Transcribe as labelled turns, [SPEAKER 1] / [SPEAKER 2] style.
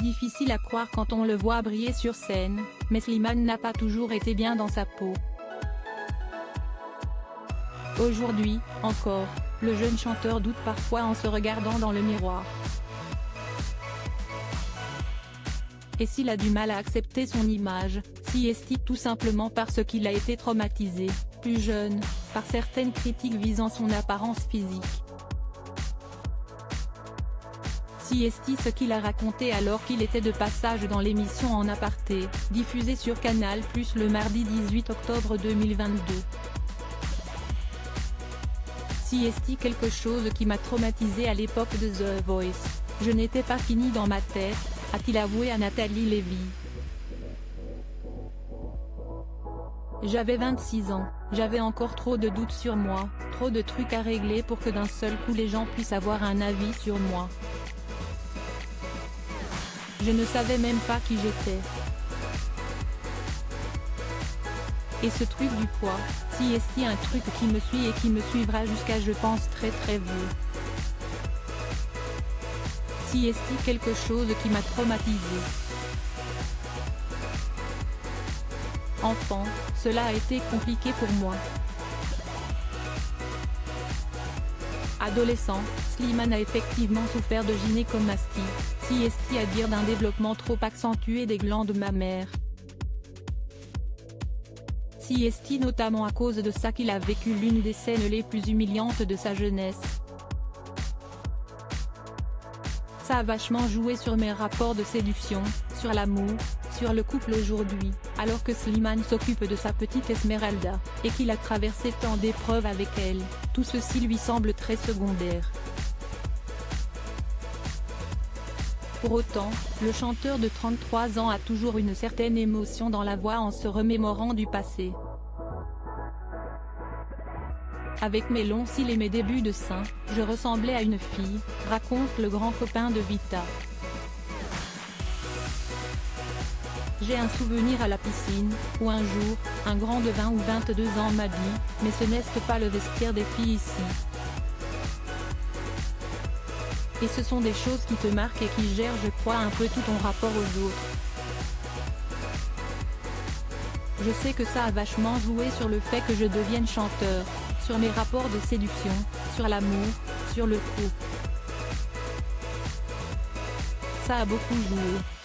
[SPEAKER 1] difficile à croire quand on le voit briller sur scène, mais Slimane n'a pas toujours été bien dans sa peau. Aujourd'hui, encore, le jeune chanteur doute parfois en se regardant dans le miroir. Et s'il a du mal à accepter son image, si est-il tout simplement parce qu'il a été traumatisé, plus jeune, par certaines critiques visant son apparence physique. Si est-il ce qu'il a raconté alors qu'il était de passage dans l'émission En Aparté, diffusée sur Canal+ le mardi 18 octobre 2022. Si est-il quelque chose qui m'a traumatisé à l'époque de The Voice, je n'étais pas fini dans ma tête, a-t-il avoué à Nathalie Lévy. J'avais 26 ans, j'avais encore trop de doutes sur moi, trop de trucs à régler pour que d'un seul coup les gens puissent avoir un avis sur moi. Je ne savais même pas qui j'étais. Et ce truc du poids, si est-il un truc qui me suit et qui me suivra jusqu'à je pense très vieux. Si est-il quelque chose qui m'a traumatisé. Enfant, cela a été compliqué pour moi. Adolescent, Slimane a effectivement souffert de gynécomastie, si est-il à dire d'un développement trop accentué des glandes mammaires. Si est-il notamment à cause de ça qu'il a vécu l'une des scènes les plus humiliantes de sa jeunesse. Ça a vachement joué sur mes rapports de séduction, sur l'amour, sur le couple aujourd'hui, alors que Slimane s'occupe de sa petite Esmeralda, et qu'il a traversé tant d'épreuves avec elle, tout ceci lui semble très secondaire. Pour autant, le chanteur de 33 ans a toujours une certaine émotion dans la voix en se remémorant du passé. Avec mes longs cils et mes débuts de sein, je ressemblais à une fille, raconte le grand copain de Vita. J'ai un souvenir à la piscine, où un jour, un grand de 20 ou 22 ans m'a dit « Mais ce n'est pas le vestiaire des filles ici ». Et ce sont des choses qui te marquent et qui gèrent je crois un peu tout ton rapport aux autres. Je sais que ça a vachement joué sur le fait que je devienne chanteur, sur mes rapports de séduction, sur l'amour, sur le couple. Ça a beaucoup joué.